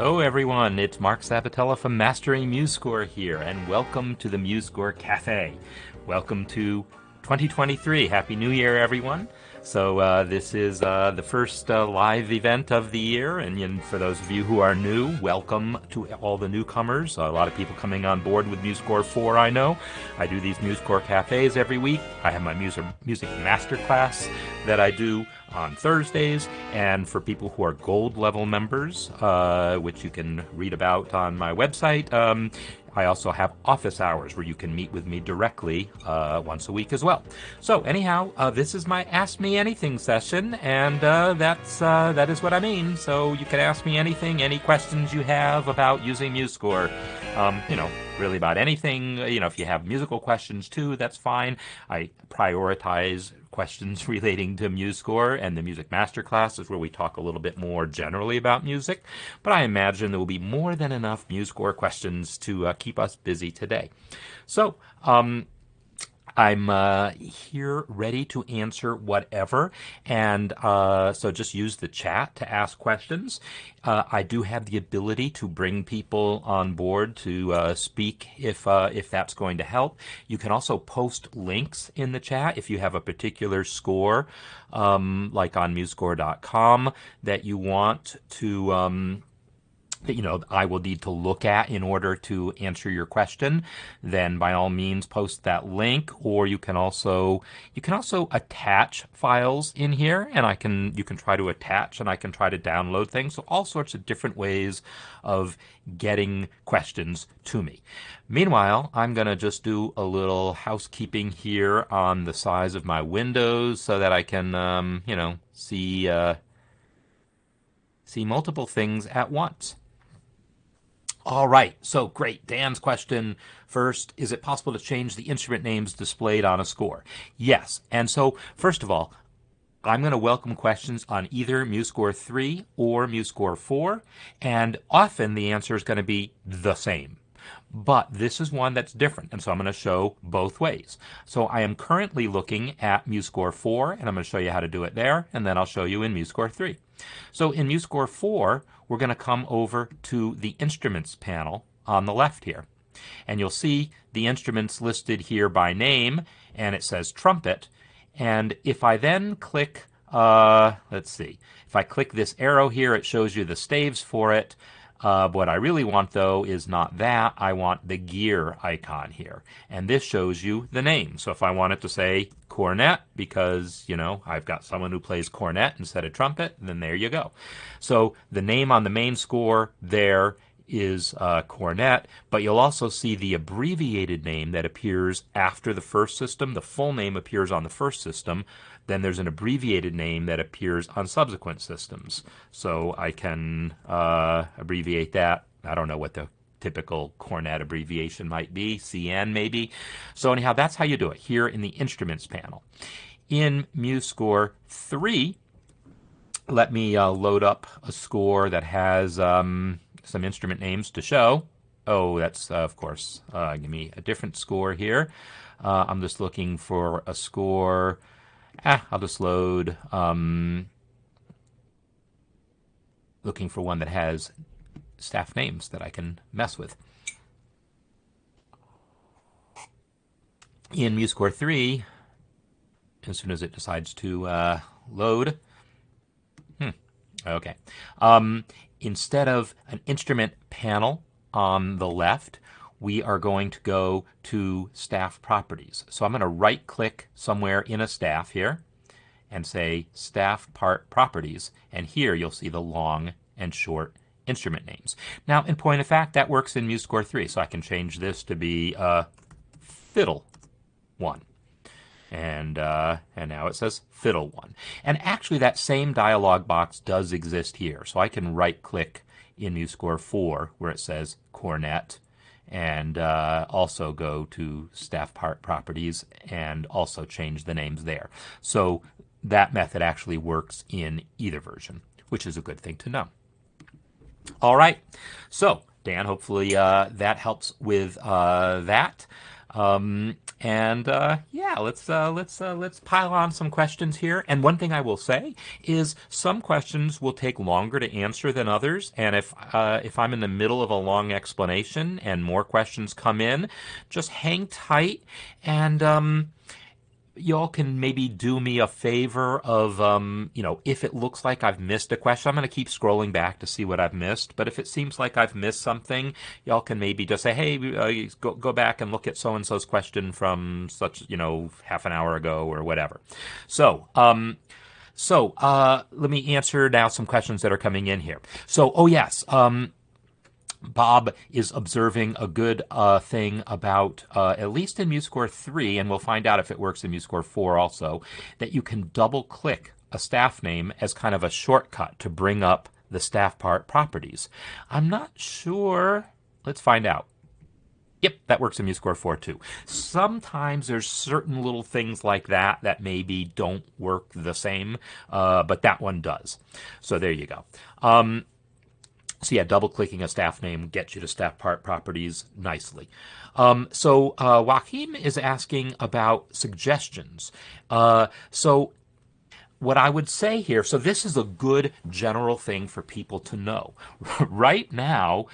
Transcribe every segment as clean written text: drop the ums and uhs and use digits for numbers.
Hello everyone, it's Marc Sabatella from Mastering MuseScore here, and welcome to the MuseScore Café. Welcome to 2023. Happy New Year, everyone. So this is the first live event of the year, and for those of you who are new, welcome to all the newcomers. A lot of people coming on board with MuseScore 4, I know. I do these MuseScore Cafés every week. I have my music masterclass that I do on Thursdays, and for people who are gold level members, which you can read about on my website, I also have office hours where you can meet with me directly once a week as well. So anyhow, this is my Ask Me Anything session, and that is what I mean. So you can ask me anything, any questions you have about using MuseScore. Really about anything. If you have musical questions too, that's fine. I prioritize questions relating to MuseScore, and the Music Masterclass is where we talk a little bit more generally about music. But I imagine there will be more than enough MuseScore questions to keep us busy today. So, I'm here ready to answer whatever, and so just use the chat to ask questions. I do have the ability to bring people on board to speak if that's going to help. You can also post links in the chat if you have a particular score, like on MuseScore.com, that you want to that I will need to look at in order to answer your question. Then by all means post that link, or you can also attach files in here, and you can try to attach, and I can try to download things. So all sorts of different ways of getting questions to me. Meanwhile, I'm going to just do a little housekeeping here on the size of my windows so that I can see multiple things at once. All right, so great. Dan's question first, is it possible to change the instrument names displayed on a score? Yes, and so first of all, I'm going to welcome questions on either MuseScore 3 or MuseScore 4, and often the answer is going to be the same. But this is one that's different, and so I'm going to show both ways. So I am currently looking at MuseScore 4, and I'm going to show you how to do it there, and then I'll show you in MuseScore 3. So in MuseScore 4, we're going to come over to the Instruments panel on the left here. And you'll see the instruments listed here by name, and it says trumpet. And if I then click, if I click this arrow here, it shows you the staves for it. What I really want, though, is not that. I want the gear icon here. And this shows you the name. So if I wanted to say cornet, because, I've got someone who plays cornet instead of trumpet, then there you go. So the name on the main score there is cornet, but you'll also see the abbreviated name that appears after the first system. The full name appears on the first system. Then there's an abbreviated name that appears on subsequent systems. So I can abbreviate that. I don't know what the typical cornet abbreviation might be, CN maybe. So anyhow, that's how you do it here in the Instruments panel. In MuseScore 3, let me load up a score that has some instrument names to show. Oh, that's, of course, give me a different score here. I'm just looking for a score. I'll just load, looking for one that has staff names that I can mess with. In MuseScore 3, as soon as it decides to load, okay. Instead of an instrument panel on the left, we are going to go to staff properties. So I'm going to right click somewhere in a staff here and say staff part properties. And here you'll see the long and short instrument names. Now, in point of fact, that works in MuseScore 3. So I can change this to be fiddle 1. And now it says fiddle 1. And actually that same dialog box does exist here. So I can right click in MuseScore 4 where it says cornet, and also go to staff part properties and also change the names there. So that method actually works in either version, which is a good thing to know. All right, so Dan, hopefully that helps with that. And yeah, let's pile on some questions here. And one thing I will say is some questions will take longer to answer than others. And if I'm in the middle of a long explanation and more questions come in, just hang tight and y'all can maybe do me a favor of, if it looks like I've missed a question, I'm going to keep scrolling back to see what I've missed. But if it seems like I've missed something, y'all can maybe just say, hey, go back and look at so and so's question from such, half an hour ago or whatever. So let me answer now some questions that are coming in here. So, oh yes, Bob is observing a good thing about, at least in MuseScore 3, and we'll find out if it works in MuseScore 4 also, that you can double click a staff name as kind of a shortcut to bring up the staff part properties. I'm not sure. Let's find out. Yep, that works in MuseScore 4 too. Sometimes there's certain little things like that that maybe don't work the same, but that one does. So there you go. So yeah, double clicking a staff name gets you to staff part properties nicely. So Joaquim is asking about suggestions. So what I would say here, so this is a good general thing for people to know. Right now,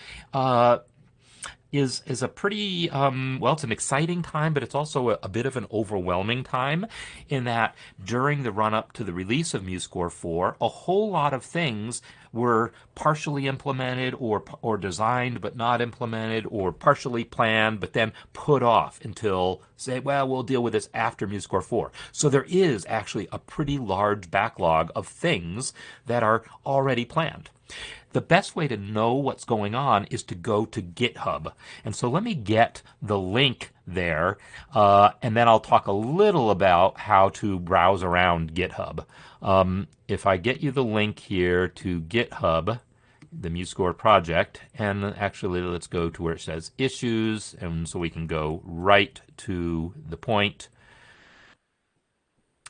is a pretty it's an exciting time, but it's also a bit of an overwhelming time in that during the run up to the release of MuseScore 4, a whole lot of things were partially implemented or designed but not implemented, or partially planned but then put off until say, well, we'll deal with this after MuseScore 4. So there is actually a pretty large backlog of things that are already planned. The best way to know what's going on is to go to GitHub. And so let me get the link there, and then I'll talk a little about how to browse around GitHub. If I get you the link here to GitHub, the MuseScore project, and actually let's go to where it says issues, and so we can go right to the point.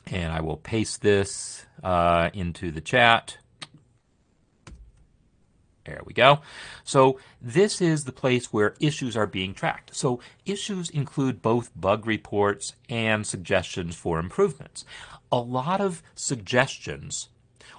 And I will paste this into the chat. There we go. So this is the place where issues are being tracked. So issues include both bug reports and suggestions for improvements. A lot of suggestions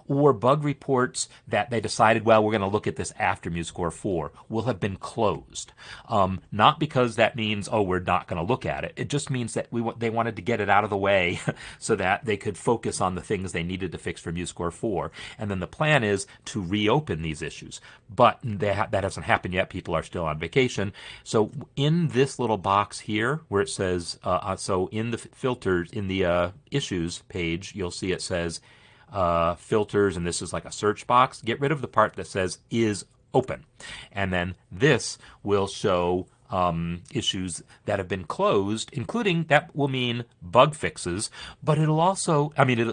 or bug reports that they decided, well, we're going to look at this after MuseScore 4 will have been closed. Not because that means, oh, we're not going to look at it. It just means that they wanted to get it out of the way so that they could focus on the things they needed to fix for MuseScore 4. And then the plan is to reopen these issues. But that hasn't happened yet. People are still on vacation. So in this little box here where it says, so in the filters, in the issues page, you'll see it says, filters, and this is like a search box. Get rid of the part that says is open, and then this will show issues that have been closed, including that will mean bug fixes, but it'll also,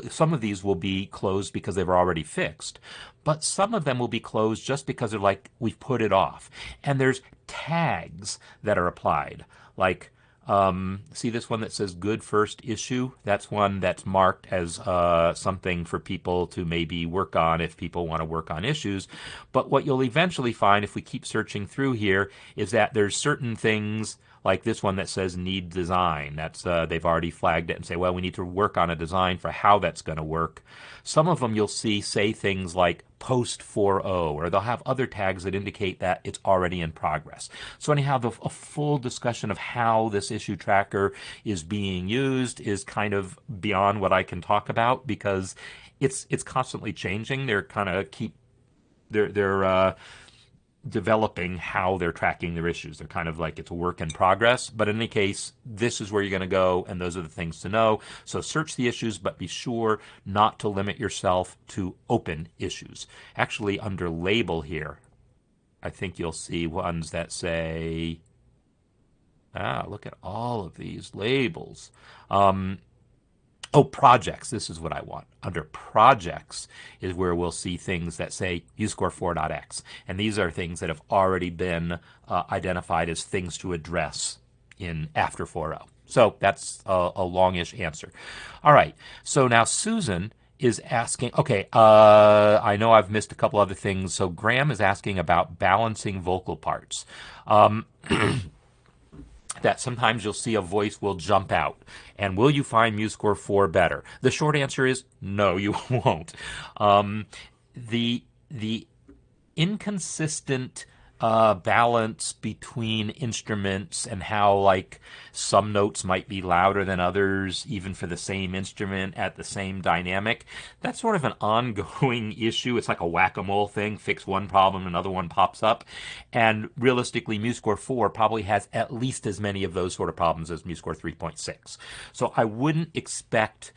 some of these will be closed because they were already fixed, but some of them will be closed just because they're like, we've put it off. And there's tags that are applied, like see this one that says good first issue? That's one that's marked as something for people to maybe work on if people want to work on issues. But what you'll eventually find if we keep searching through here is that there's certain things like this one that says need design. That's they've already flagged it and say, well, we need to work on a design for how that's going to work. Some of them you'll see say things like post 4.0, or they'll have other tags that indicate that it's already in progress. So anyhow, a full discussion of how this issue tracker is being used is kind of beyond what I can talk about because it's constantly changing. They're kind of they're developing how they're tracking their issues. They're kind of like it's a work in progress. But in any case, this is where you're going to go, and those are the things to know. So search the issues, but be sure not to limit yourself to open issues. Actually, under label here, I think you'll see ones that say, look at all of these labels. Projects. This is what I want. Under projects is where we'll see things that say MuseScore 4.x. And these are things that have already been identified as things to address in after 4.0. So that's a longish answer. All right. So now Susan is asking, I know I've missed a couple other things. So Graham is asking about balancing vocal parts. that sometimes you'll see a voice will jump out. And will you find MuseScore 4 better? The short answer is no, you won't. The inconsistent balance between instruments and how like some notes might be louder than others even for the same instrument at the same dynamic, that's sort of an ongoing issue. It's like a whack-a-mole thing. Fix one problem, another one pops up. And realistically, MuseScore 4 probably has at least as many of those sort of problems as MuseScore 3.6. So I wouldn't expect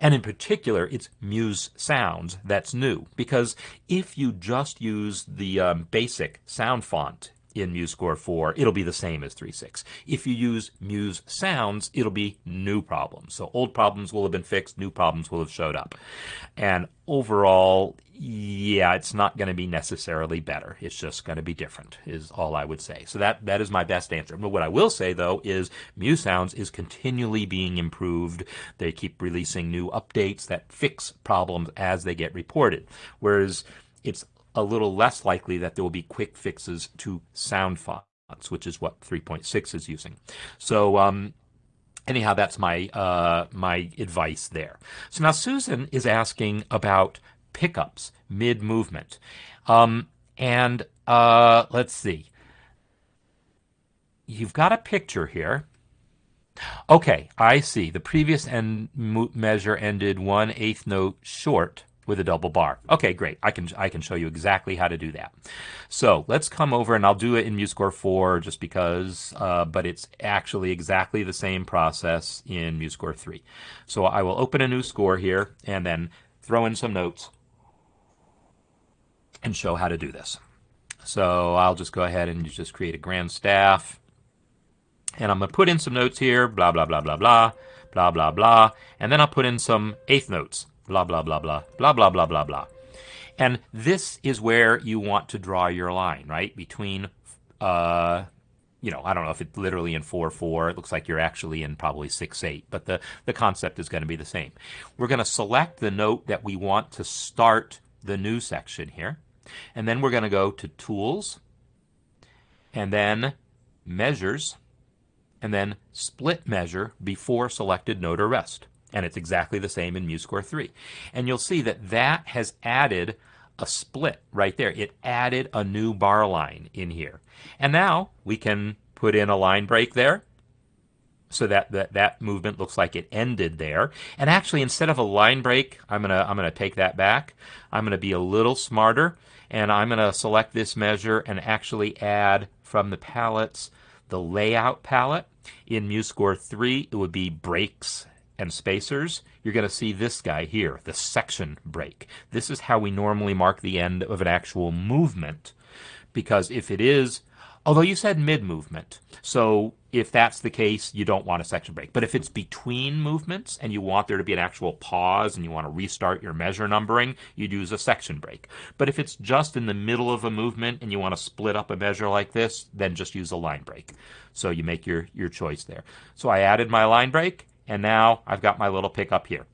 and in particular, it's Muse Sounds that's new. Because if you just use the basic sound font in MuseScore 4, it'll be the same as 3.6. If you use Muse Sounds, it'll be new problems. So old problems will have been fixed, new problems will have showed up. And overall, yeah, it's not going to be necessarily better. It's just going to be different, is all I would say. So that is my best answer. But what I will say, though, is Muse Sounds is continually being improved. They keep releasing new updates that fix problems as they get reported. Whereas it's a little less likely that there will be quick fixes to sound fonts, which is what 3.6 is using. So anyhow, that's my my advice there. So now Susan is asking about pickups mid-movement. And let's see. You've got a picture here. Okay, I see. The previous measure ended 1/8 note short with a double bar. Okay, great. I can show you exactly how to do that. So let's come over, and I'll do it in MuseScore 4 just because, but it's actually exactly the same process in MuseScore 3. So I will open a new score here and then throw in some notes and show how to do this. So I'll just go ahead and just create a grand staff. And I'm going to put in some notes here, blah, blah, blah, blah, blah, blah, blah, blah. And then I'll put in some eighth notes, blah, blah, blah, blah, blah, blah, blah, blah, blah. And this is where you want to draw your line, right? Between, I don't know if it's literally in 4/4. It looks like you're actually in probably 6/8. But the concept is going to be the same. We're going to select the note that we want to start the new section here. And then we're going to go to Tools, and then Measures, and then Split Measure before selected note or rest. And it's exactly the same in MuseScore 3. And you'll see that that has added a split right there. It added a new bar line in here. And now we can put in a line break there, so that movement looks like it ended there. And actually, instead of a line break, I'm gonna take that back. I'm gonna be a little smarter, and I'm gonna select this measure and actually add from the palettes the layout palette. In MuseScore 3, it would be breaks and spacers. You're going to see this guy here, the section break. This is how we normally mark the end of an actual movement, because if it is, although you said mid-movement, so if that's the case, you don't want a section break. But if it's between movements and you want there to be an actual pause and you want to restart your measure numbering, you'd use a section break. But if it's just in the middle of a movement and you want to split up a measure like this, then just use a line break. So you make your choice there. So I added my line break, and now I've got my little pickup here.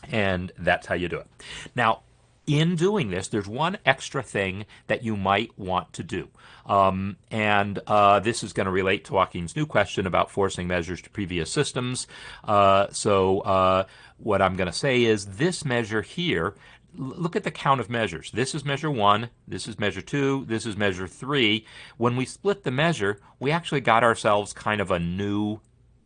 And that's how you do it. Now, in doing this, there's one extra thing that you might want to do. This is going to relate to Joaquin's new question about forcing measures to previous systems. So what I'm going to say is this measure here, look at the count of measures. This is measure 1, this is measure 2, this is measure 3. When we split the measure, we actually got ourselves kind of a new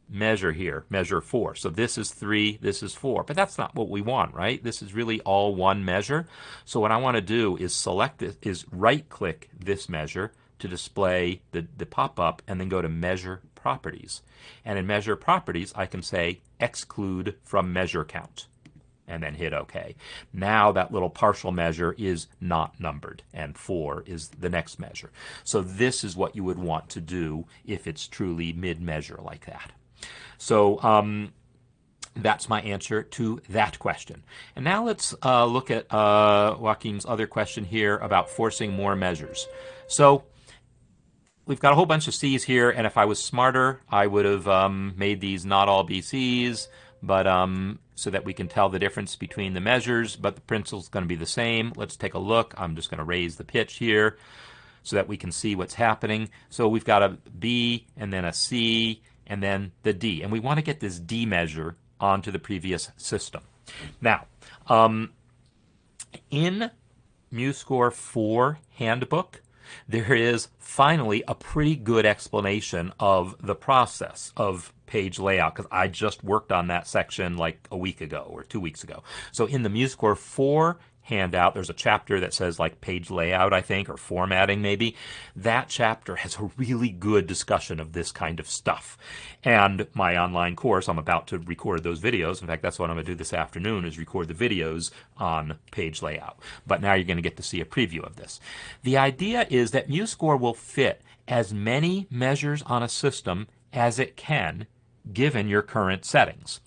measure here, measure 4. So this is 3, this is 4. But that's not what we want, right? This is really all one measure. So what I want to do is select this, is right-click this measure to display the pop-up, and then go to Measure Properties. And in Measure Properties, I can say Exclude from Measure Count, and then hit OK. Now that little partial measure is not numbered, and 4 is the next measure. So this is what you would want to do if it's truly mid-measure like that. So that's my answer to that question. And now let's look at Joaquin's other question here about forcing more measures. So we've got a whole bunch of C's here, and if I was smarter, I would have made these not all be C's, but so that we can tell the difference between the measures, but the principle is going to be the same. Let's take a look. I'm just going to raise the pitch here. so that we can see what's happening. So we've got a B and then a C and then the D. And we want to get this D measure onto the previous system. Now, in MuseScore 4 handbook, there is finally a pretty good explanation of the process of page layout, because I just worked on that section like a week ago or 2 weeks ago. So in the MuseScore 4 handout, there's a chapter that says like page layout, I think, or formatting maybe. That chapter has a really good discussion of this kind of stuff. And my online course, I'm about to record those videos. In fact, that's what I'm going to do this afternoon, is record the videos on page layout. But now you're going to get to see a preview of this. The idea is that MuseScore will fit as many measures on a system as it can given your current settings.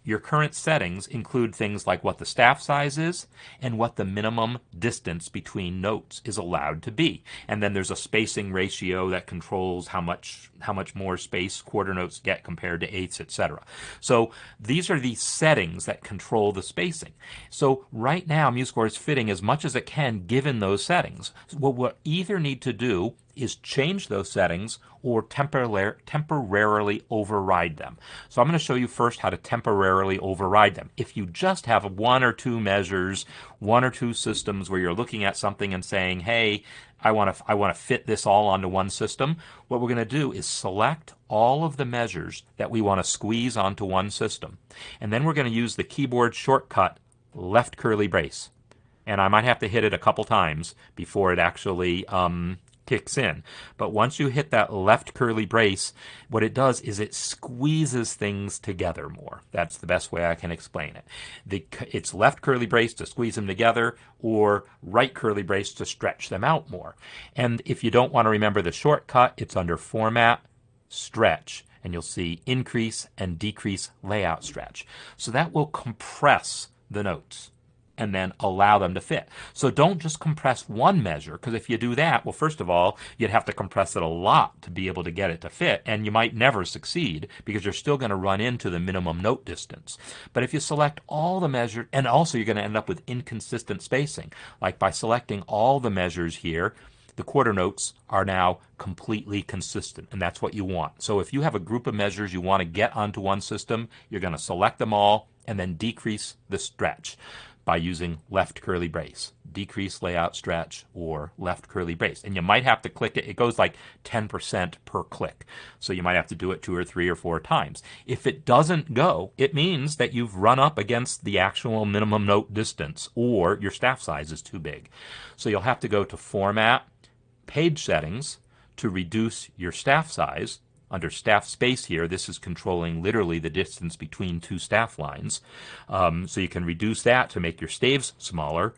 Your current settings include things like what the staff size is and what the minimum distance between notes is allowed to be. And then there's a spacing ratio that controls how much more space quarter notes get compared to eighths, etc. So these are the settings that control the spacing. So right now MuseScore is fitting as much as it can given those settings. What we'll either need to do is change those settings or temporarily override them. So I'm going to show you first how to temporarily override them. If you just have one or two measures, one or two systems where you're looking at something and saying, hey, I want to fit this all onto one system, what we're going to do is select all of the measures that we want to squeeze onto one system. And then we're going to use the keyboard shortcut left curly brace. And I might have to hit it a couple times before it actually kicks in. But once you hit that left curly brace, what it does is it squeezes things together more. That's the best way I can explain it. It's left curly brace to squeeze them together, or right curly brace to stretch them out more. And if you don't want to remember the shortcut, it's under Format, Stretch, and you'll see Increase and Decrease Layout Stretch. So that will compress the notes and then allow them to fit. So don't just compress one measure, because if you do that, well, first of all, you'd have to compress it a lot to be able to get it to fit, and you might never succeed because you're still going to run into the minimum note distance. But if you select all the measures, and also you're going to end up with inconsistent spacing, like by selecting all the measures here, the quarter notes are now completely consistent, and that's what you want. So if you have a group of measures you want to get onto one system, you're going to select them all and then decrease the stretch by using left curly brace, decrease layout stretch, or left curly brace. And you might have to click it. It goes like 10% per click. So you might have to do it 2 or 3 or 4 times. If it doesn't go, it means that you've run up against the actual minimum note distance, or your staff size is too big. So you'll have to go to Format, Page Settings to reduce your staff size. Under staff space here, this is controlling literally the distance between two staff lines. So you can reduce that to make your staves smaller,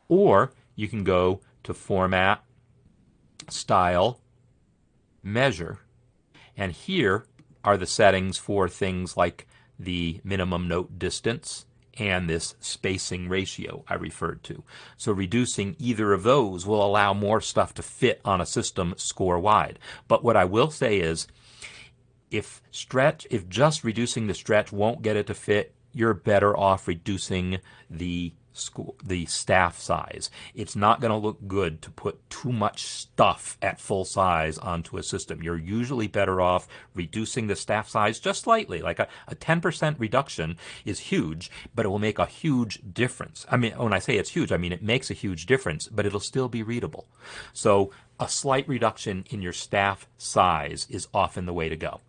or you can go to Format, Style, Measure, and here are the settings for things like the minimum note distance and this spacing ratio I referred to. So reducing either of those will allow more stuff to fit on a system score-wide. But what I will say is, if just reducing the stretch won't get it to fit, you're better off reducing the staff size. It's not going to look good to put too much stuff at full size onto a system. You're usually better off reducing the staff size just slightly. Like a 10% reduction is huge, but it will make a huge difference. I mean, when I say it's huge, I mean it makes a huge difference, but it'll still be readable. So a slight reduction in your staff size is often the way to go.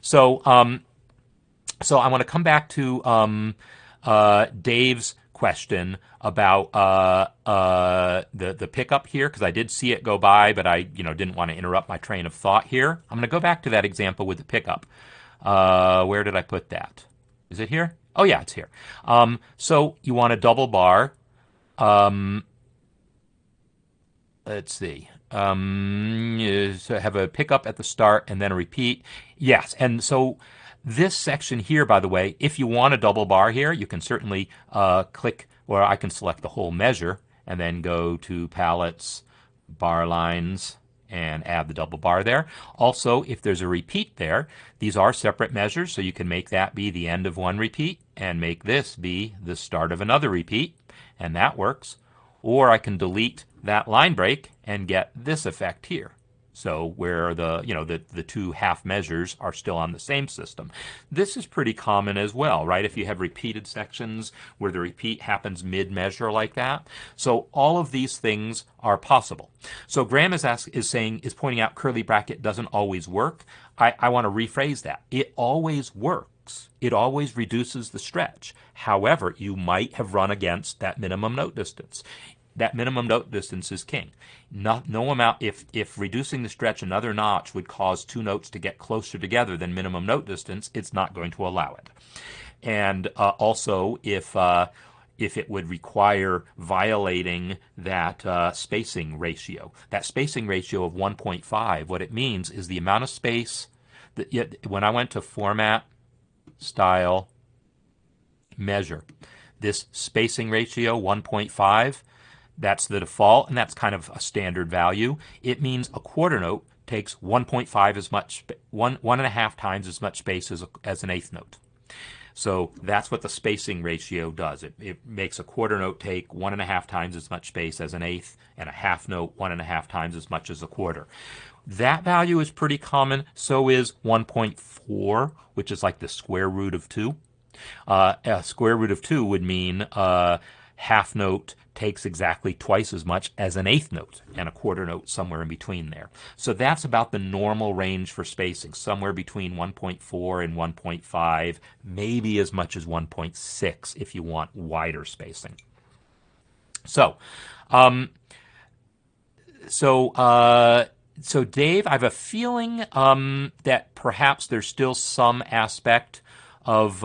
So I want to come back to Dave's question about the pickup here, because I did see it go by, but I didn't want to interrupt my train of thought here. I'm going to go back to that example with the pickup. Where did I put that? Is it here? Oh yeah, it's here. So you want a double bar. Let's see. So have a pickup at the start and then a repeat. Yes, and so this section here, by the way, if you want a double bar here, you can certainly click, or I can select the whole measure and then go to Palettes, Bar Lines, and add the double bar there. Also, if there's a repeat there, these are separate measures, so you can make that be the end of one repeat and make this be the start of another repeat, and that works. or I can delete that line break and get this effect here. So where the two half measures are still on the same system. This is pretty common as well, right? If you have repeated sections where the repeat happens mid-measure like that. So all of these things are possible. So Graham is pointing out curly bracket doesn't always work. I want to rephrase that. It always works. It always reduces the stretch. However, you might have run against that minimum note distance. That minimum note distance is king. No amount, if reducing the stretch another notch would cause two notes to get closer together than minimum note distance, it's not going to allow it. And also, if it would require violating that spacing ratio. That spacing ratio of 1.5, what it means is the amount of space that when I went to Format, Style, Measure, this spacing ratio 1.5, that's the default, and that's kind of a standard value. It means a quarter note takes 1.5 as much, one and a half times as much space as an eighth note. So that's what the spacing ratio does. It makes a quarter note take 1.5 times as much space as an eighth, and a half note 1.5 times as much as a quarter. That value is pretty common. So is 1.4, which is like the square root of 2. A square root of 2 would mean half note takes exactly twice as much as an eighth note, and a quarter note somewhere in between there. So that's about the normal range for spacing, somewhere between 1.4 and 1.5, maybe as much as 1.6 if you want wider spacing. So, so Dave, I have a feeling that perhaps there's still some aspect of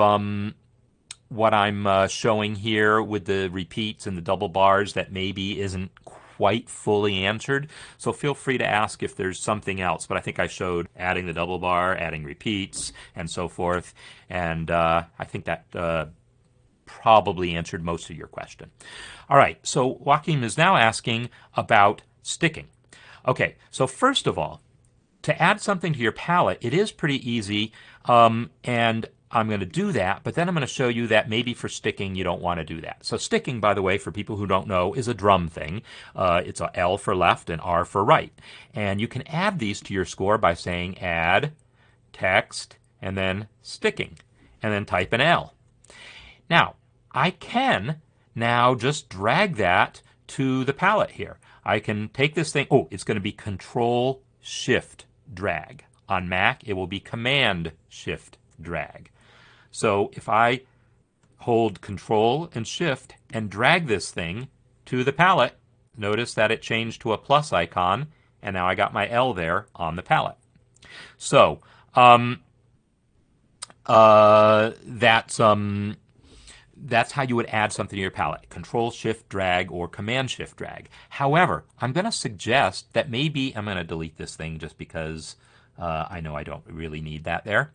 what I'm showing here with the repeats and the double bars that maybe isn't quite fully answered. So feel free to ask if there's something else. But I think I showed adding the double bar, adding repeats, and so forth. And I think that probably answered most of your question. All right, so Joaquin is now asking about sticking. Okay, so first of all, to add something to your palette, it is pretty easy, and I'm going to do that, but then I'm going to show you that maybe for sticking you don't want to do that. So sticking, by the way, for people who don't know, is a drum thing. It's a L for left and R for right. And you can add these to your score by saying add, text, and then sticking, and then type an L. Now, I can now just drag that to the palette here. I can take this thing, it's going to be Control Shift drag. On Mac, it will be Command Shift drag. So if I hold Control and Shift and drag this thing to the palette, notice that it changed to a plus icon, and now I got my L there on the palette. So that's how you would add something to your palette. Control Shift drag or Command Shift drag. However, I'm going to suggest that maybe I'm going to delete this thing just because I know I don't really need that there.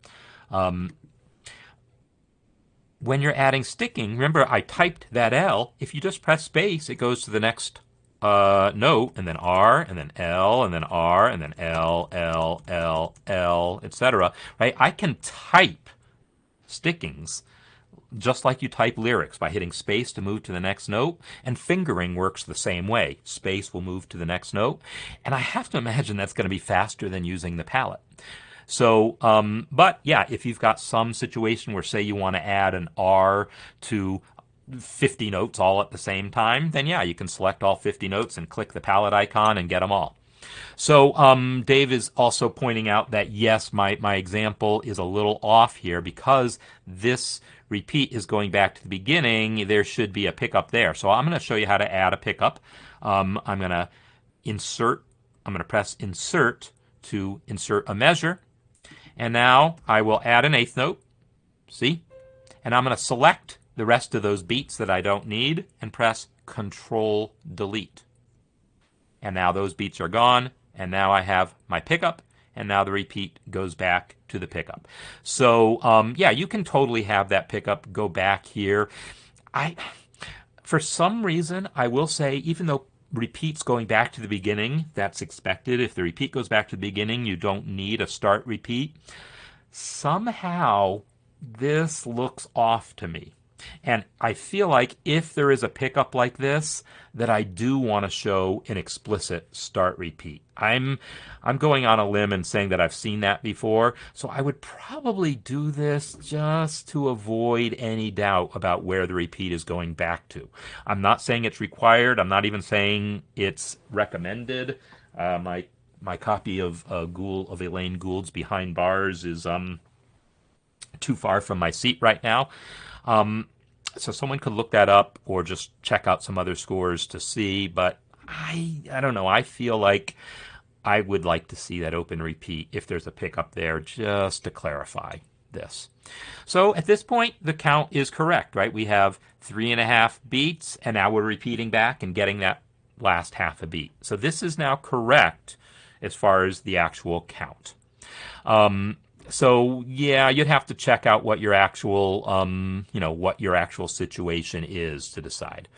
When you're adding sticking, remember I typed that L. If you just press space, it goes to the next note, and then R, and then L, and then R, and then L, L, L, L, etc. Right? I can type stickings just like you type lyrics by hitting space to move to the next note, and fingering works the same way. Space will move to the next note, and I have to imagine that's going to be faster than using the palette. So, but yeah, if you've got some situation where, say, you want to add an R to 50 notes all at the same time, then yeah, you can select all 50 notes and click the palette icon and get them all. So Dave is also pointing out that yes, my example is a little off here because this repeat is going back to the beginning. There should be a pickup there. So I'm going to show you how to add a pickup. I'm going to insert. I'm going to press Insert to insert a measure. And now I will add an eighth note. See? And I'm going to select the rest of those beats that I don't need and press Control Delete. And now those beats are gone, and now I have my pickup, and now the repeat goes back to the pickup. So yeah, you can totally have that pickup go back here. For some reason, I will say, even though repeats going back to the beginning, that's expected. If the repeat goes back to the beginning, you don't need a start repeat. Somehow, this looks off to me. And I feel like if there is a pickup like this, that I do want to show an explicit start repeat. I'm going on a limb and saying that I've seen that before, so I would probably do this just to avoid any doubt about where the repeat is going back to. I'm not saying it's required. I'm not even saying it's recommended. My copy of Elaine Gould's Behind Bars is too far from my seat right now. So someone could look that up or just check out some other scores to see. But I don't know. I feel like I would like to see that open repeat if there's a pickup there, just to clarify this. So at this point, the count is correct, right? We have 3.5 beats, and now we're repeating back and getting that last half a beat. So this is now correct as far as the actual count. So yeah, you'd have to check out what your actual, what your actual situation is to decide.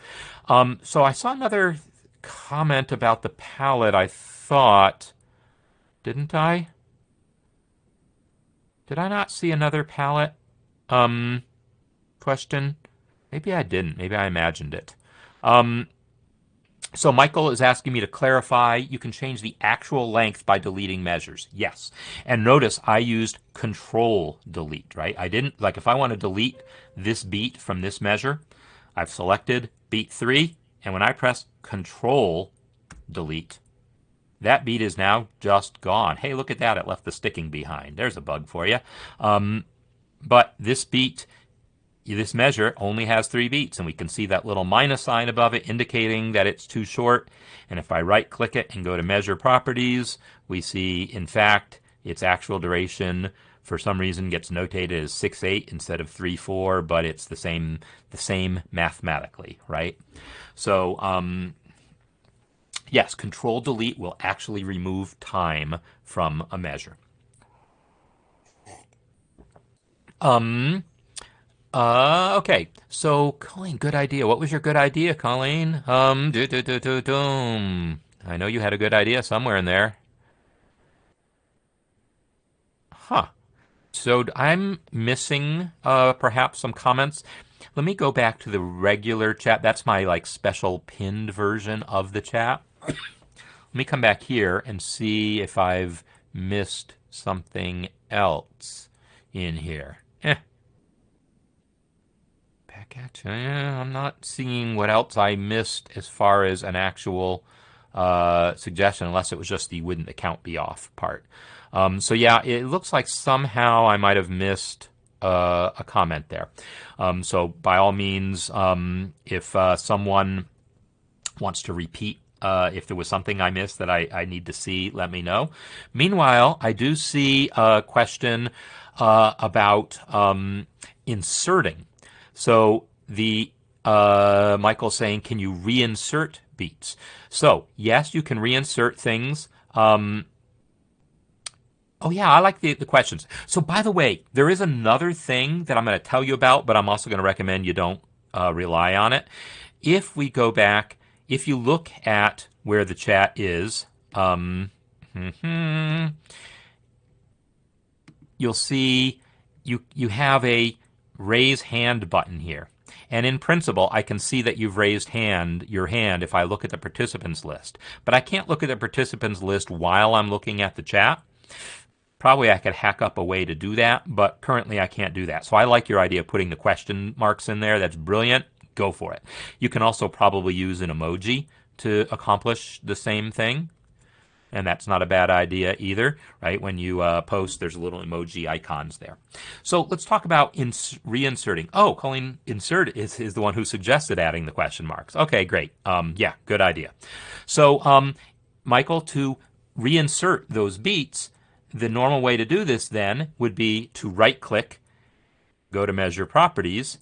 So I saw another comment about the palette. I thought, didn't I? Did I not see another palette question? Maybe I didn't. Maybe I imagined it. So Michael is asking me to clarify, you can change the actual length by deleting measures. Yes. And notice I used control delete, right? I didn't, like if I want to delete this beat from this measure, I've selected beat 3, and when I press control delete, that beat is now just gone. Hey, look at that. It left the sticking behind. There's a bug for you. But this beat, this measure only has 3 beats, and we can see that little minus sign above it indicating that it's too short. And if I right click it and go to measure properties, we see in fact its actual duration for some reason gets notated as 6/8 instead of 3/4, but it's the same mathematically, right? So yes, control delete will actually remove time from a measure. Okay. So, Colleen, good idea. What was your good idea, Colleen? I know you had a good idea somewhere in there. Huh. So I'm missing perhaps some comments. Let me go back to the regular chat. That's my like special pinned version of the chat. Let me come back here and see if I've missed something else in here. I'm not seeing what else I missed as far as an actual suggestion, unless it was just the wouldn't the count be off part. So yeah, it looks like somehow I might have missed a comment there. So by all means, if someone wants to repeat, if there was something I missed that I need to see, let me know. Meanwhile, I do see a question about inserting. So the Michael's saying, can you reinsert beats? So yes, you can reinsert things. Oh yeah, I like the questions. So by the way, there is another thing that I'm going to tell you about, but I'm also going to recommend you don't rely on it. If we go back, if you look at where the chat is, you'll see you have a raise hand button here. And in principle, I can see that you've raised your hand if I look at the participants list. But I can't look at the participants list while I'm looking at the chat. Probably I could hack up a way to do that, but currently I can't do that. So I like your idea of putting the question marks in there. That's brilliant. Go for it. You can also probably use an emoji to accomplish the same thing. And that's not a bad idea either, right? When you post, there's little emoji icons there. So let's talk about reinserting. Oh, Colleen, insert is the one who suggested adding the question marks. Okay, great. Yeah, good idea. So, Michael, to reinsert those beats, the normal way to do this then would be to right-click, go to Measure Properties,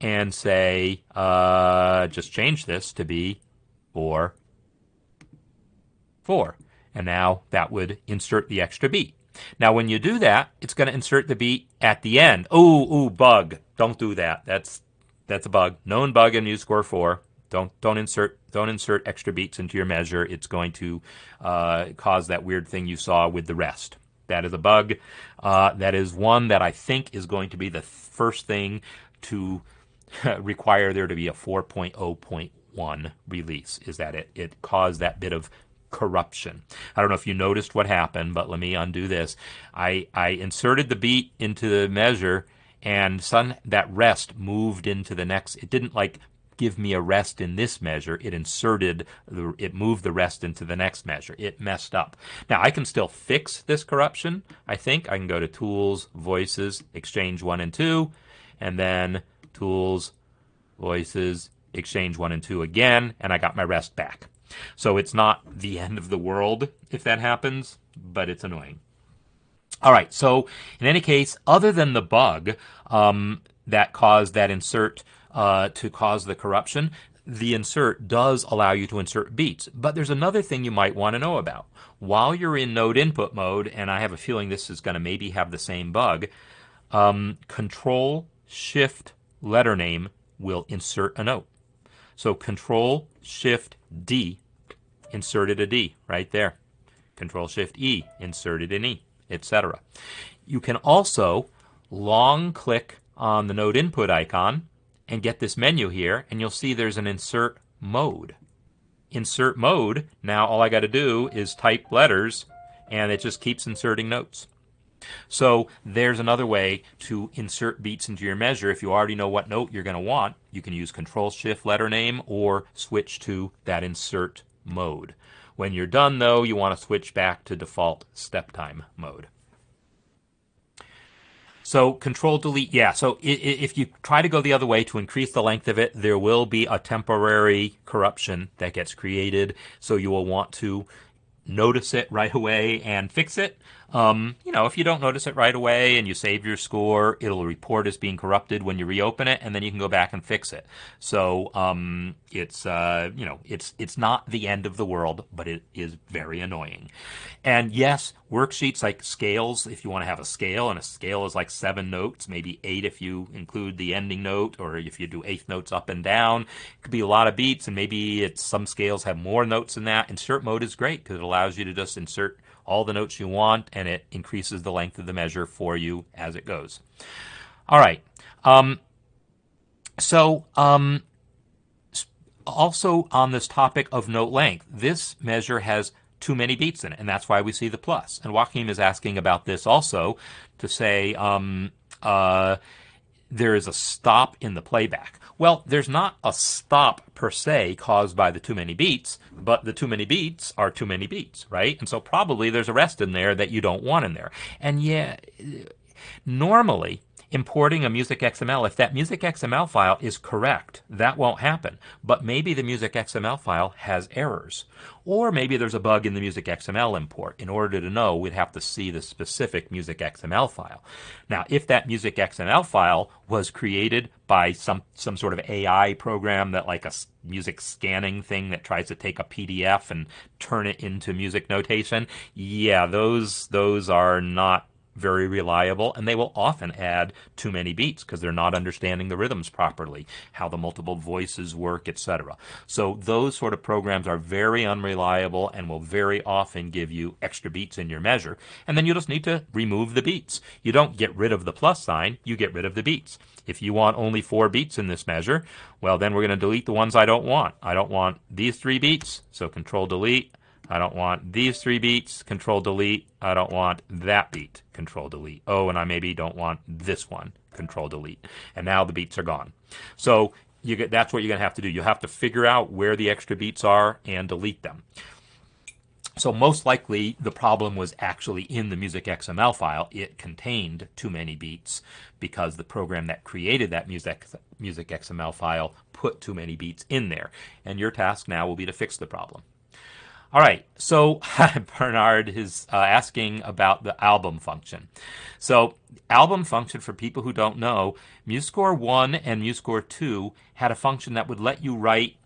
and say, just change this to be 4/4. And now that would insert the extra beat. Now when you do that, it's going to insert the beat at the end. Ooh, bug. Don't do that. That's a bug. Known bug in MuseScore 4. Don't insert extra beats into your measure. It's going to cause that weird thing you saw with the rest. That is a bug. That is one that I think is going to be the first thing to require there to be a 4.0.1 release, is that it caused that bit of corruption. I don't know if you noticed what happened, but let me undo this. I inserted the beat into the measure, and that rest moved into the next. It didn't like give me a rest in this measure. It moved the rest into the next measure. It messed up. Now I can still fix this corruption. I think I can go to Tools, Voices, Exchange 1 and 2, and then Tools, Voices, Exchange 1 and 2 again, and I got my rest back. So it's not the end of the world if that happens, but it's annoying. All right, so in any case, other than the bug that caused that insert to cause the corruption, the insert does allow you to insert beats. But there's another thing you might want to know about. While you're in node input mode, and I have a feeling this is going to maybe have the same bug, Control Shift letter name will insert a note. So Control Shift D inserted a D right there. Control Shift E inserted an E, etc. You can also long click on the node input icon and get this menu here, and you'll see there's an insert mode. Insert mode, now all I got to do is type letters, and it just keeps inserting notes. So there's another way to insert beats into your measure. If you already know what note you're going to want, you can use Control Shift letter name or switch to that insert mode. When you're done, though, you want to switch back to default step time mode. So Control Delete, yeah, so if you try to go the other way to increase the length of it, there will be a temporary corruption that gets created, so you will want to notice it right away and fix it. If you don't notice it right away and you save your score, it'll report as being corrupted when you reopen it, and then you can go back and fix it. So it's not the end of the world, but it is very annoying. And yes, worksheets like scales, if you want to have a scale, and a scale is like 7 notes, maybe 8 if you include the ending note, or if you do eighth notes up and down, it could be a lot of beats, and maybe some scales have more notes than that. Insert mode is great because it allows you to just insert all the notes you want, and it increases the length of the measure for you as it goes. All right. Also on this topic of note length, this measure has too many beats in it, and that's why we see the plus. And Joaquin is asking about this also to say there is a stop in the playback. Well, there's not a stop per se caused by the too many beats, but the too many beats are too many beats, right? And so probably there's a rest in there that you don't want in there. And yeah, normally importing a music XML, if that music XML file is correct, that won't happen. But maybe the music XML file has errors. Or maybe there's a bug in the music XML import. In order to know, we'd have to see the specific music XML file. Now, if that music XML file was created by some sort of AI program, that like a music scanning thing that tries to take a PDF and turn it into music notation, yeah, those are not very reliable, and they will often add too many beats because they're not understanding the rhythms properly, how the multiple voices work, etc. So those sort of programs are very unreliable and will very often give you extra beats in your measure, and then you just need to remove the beats. You don't get rid of the plus sign, you get rid of the beats. If you want only 4 beats in this measure, well, then we're going to delete the ones I don't want. I don't want these 3 beats, so Control Delete. I don't want these 3 beats, Control Delete. I don't want that beat, Control Delete. Oh, and I maybe don't want this one, Control Delete. And now the beats are gone. So that's what you're going to have to do. You have to figure out where the extra beats are and delete them. So most likely the problem was actually in the music XML file. It contained too many beats because the program that created that music XML file put too many beats in there. And your task now will be to fix the problem. All right, so Bernard is asking about the album function. So album function, for people who don't know, MuseScore 1 and MuseScore 2 had a function that would let you write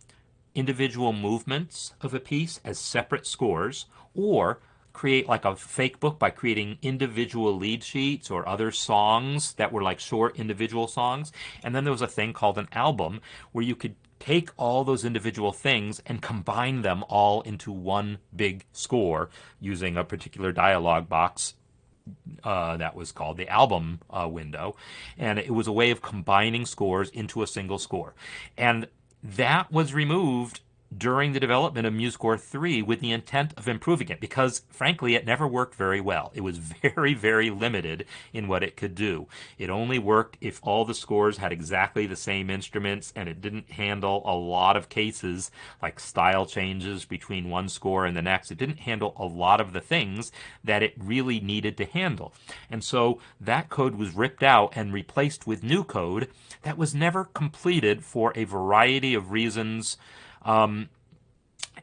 individual movements of a piece as separate scores, or create like a fake book by creating individual lead sheets or other songs that were like short individual songs. And then there was a thing called an album where you could take all those individual things and combine them all into one big score using a particular dialog box that was called the album window, and it was a way of combining scores into a single score. And that was removed during the development of MuseScore 3 with the intent of improving it because, frankly, it never worked very well. It was very, very limited in what it could do. It only worked if all the scores had exactly the same instruments, and it didn't handle a lot of cases like style changes between one score and the next. It didn't handle a lot of the things that it really needed to handle. And so that code was ripped out and replaced with new code that was never completed for a variety of reasons, and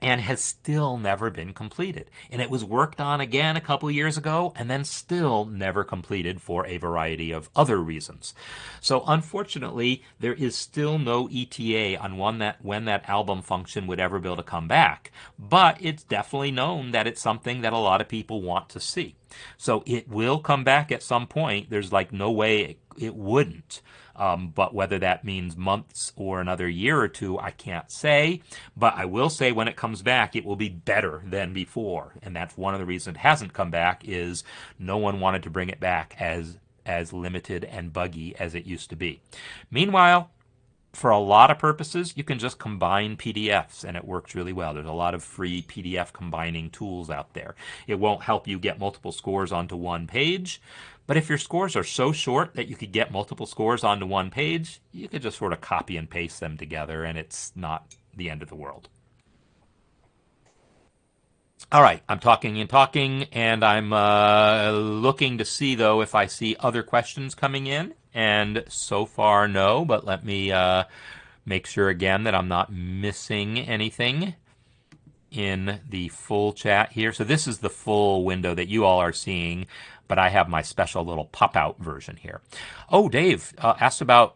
has still never been completed. And it was worked on again a couple of years ago and then still never completed for a variety of other reasons. So unfortunately, there is still no ETA on when that album function would ever be able to come back. But it's definitely known that it's something that a lot of people want to see. So it will come back at some point. There's like no way it wouldn't. But whether that means months or another year or two, I can't say. But I will say when it comes back, it will be better than before. And that's one of the reasons it hasn't come back is no one wanted to bring it back as limited and buggy as it used to be. Meanwhile, for a lot of purposes, you can just combine PDFs and it works really well. There's a lot of free PDF combining tools out there. It won't help you get multiple scores onto one page, but if your scores are so short that you could get multiple scores onto one page, you could just sort of copy and paste them together and it's not the end of the world. All right, I'm talking and I'm looking to see, though, if I see other questions coming in. And so far, no, but let me make sure again that I'm not missing anything in the full chat here. So this is the full window that you all are seeing, but I have my special little pop-out version here. Oh, Dave asked about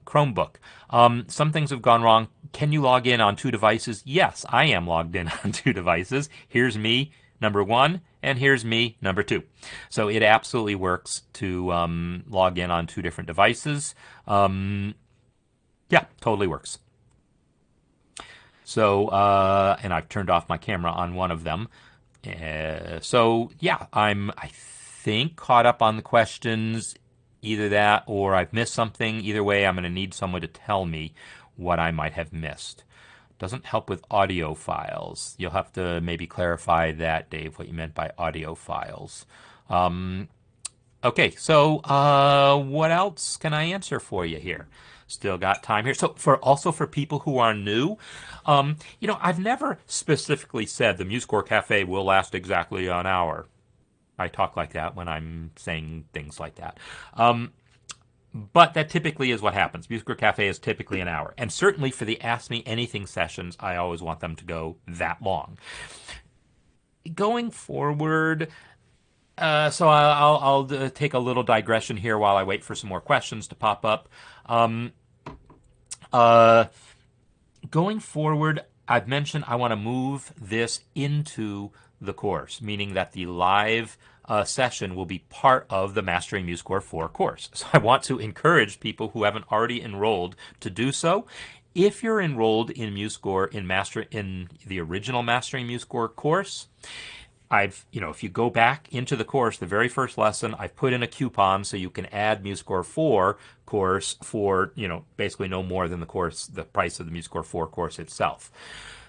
Chromebook. Some things have gone wrong. Can you log in on two devices? Yes, I am logged in on two devices. Here's me, number one, and here's me, number two. So it absolutely works to log in on two different devices. Yeah, totally works. So, and I've turned off my camera on one of them. So, yeah, I think, caught up on the questions. Either that or I've missed something. Either way, I'm going to need someone to tell me what I might have missed. Doesn't help with audio files. You'll have to maybe clarify that, Dave, what you meant by audio files. Okay, so what else can I answer for you here? Still got time here. So for people who are new, I've never specifically said the MuseScore Café will last exactly an hour. I talk like that when I'm saying things like that. But that typically is what happens. MuseScore Café is typically an hour. And certainly for the Ask Me Anything sessions, I always want them to go that long. Going forward, so I'll take a little digression here while I wait for some more questions to pop up. Going forward, I've mentioned I want to move this into the course, meaning that the live session will be part of the Mastering MuseScore 4 course. So I want to encourage people who haven't already enrolled to do so. If you're enrolled in MuseScore in the original Mastering MuseScore course, if you go back into the course, the very first lesson, I've put in a coupon so you can add MuseScore 4 course for, basically no more than the price of the MuseScore 4 course itself.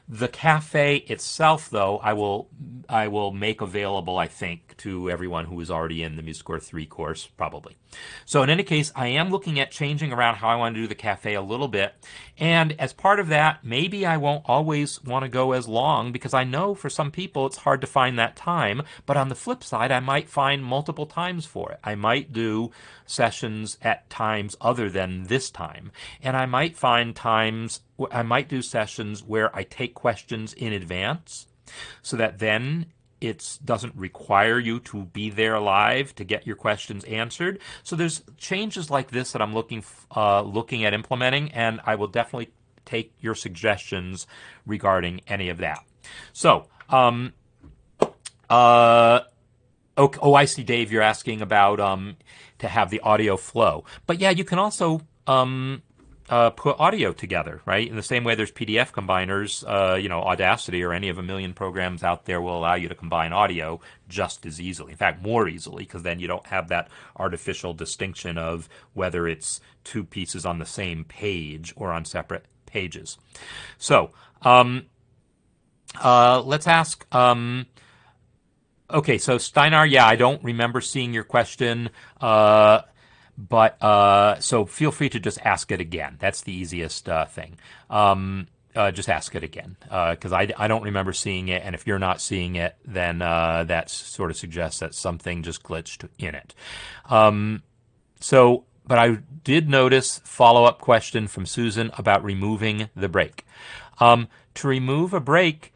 The cafe itself, though, I will make available, I think, to everyone who is already in the MuseScore 3 course, probably. So in any case, I am looking at changing around how I want to do the cafe a little bit. And as part of that, maybe I won't always want to go as long because I know for some people it's hard to find that time. But on the flip side, I might find multiple times for it. I might do sessions at times other than this time. And I might do sessions where I take questions in advance so that then it doesn't require you to be there live to get your questions answered. So there's changes like this that I'm looking at implementing, and I will definitely take your suggestions regarding any of that. So, I see, Dave, you're asking about to have the audio flow. But yeah, you can also put audio together, right? In the same way there's PDF combiners, Audacity or any of a million programs out there will allow you to combine audio just as easily. In fact, more easily, because then you don't have that artificial distinction of whether it's two pieces on the same page or on separate pages. So let's ask. Okay, so Steinar, yeah, I don't remember seeing your question. But so feel free to just ask it again. That's the easiest thing. Just ask it again because I don't remember seeing it, and if you're not seeing it, then that sort of suggests that something just glitched in it. But I did notice follow-up question from Susan about removing the break. To remove a break,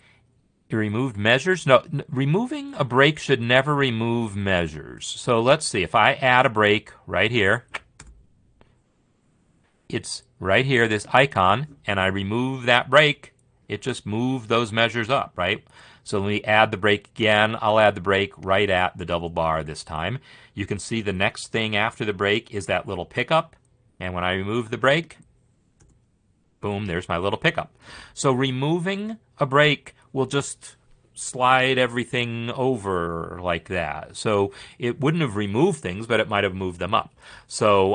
you removed measures? No, removing a break should never remove measures. So let's see. If I add a break right here, it's right here, this icon, and I remove that break, it just moved those measures up, right? So let me add the break again. I'll add the break right at the double bar this time. You can see the next thing after the break is that little pickup. And when I remove the break, boom, there's my little pickup. So removing a break will just slide everything over like that. So it wouldn't have removed things, but it might have moved them up. So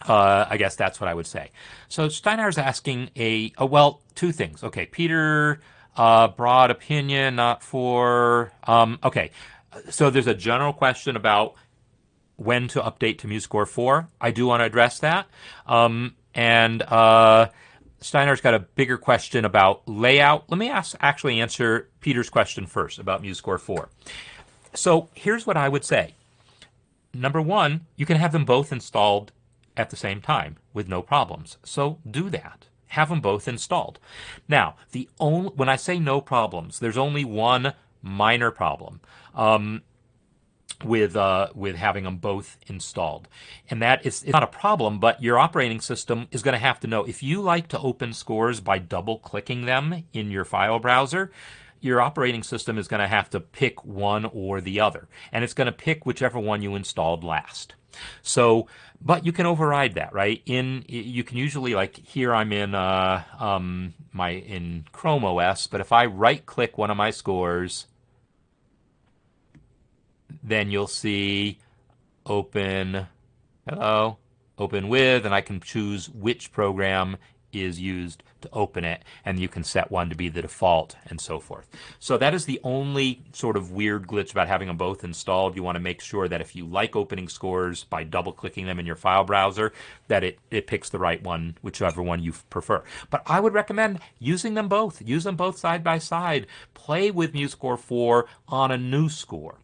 I guess that's what I would say. So Steinar's asking well, two things. Okay, Peter, broad opinion, not for, okay. So there's a general question about when to update to MuseScore 4. I do want to address that. Steiner's got a bigger question about layout. Let me answer Peter's question first about MuseScore 4. So here's what I would say. Number one, you can have them both installed at the same time with no problems. So do that. Have them both installed. Now, when I say no problems, there's only one minor problem. With having them both installed. And that is, it's not a problem, but your operating system is going to have to know. If you like to open scores by double-clicking them in your file browser, your operating system is going to have to pick one or the other. And it's going to pick whichever one you installed last. So, but you can override that, right? You can usually, like here I'm in in Chrome OS, but if I right-click one of my scores, then you'll see open with, and I can choose which program is used to open it, and you can set one to be the default and so forth. So that is the only sort of weird glitch about having them both installed. You want to make sure that if you like opening scores by double clicking them in your file browser, that it picks the right one, whichever one you prefer. But I would recommend using them both. Use them both side by side. Play with MuseScore 4 on a new score.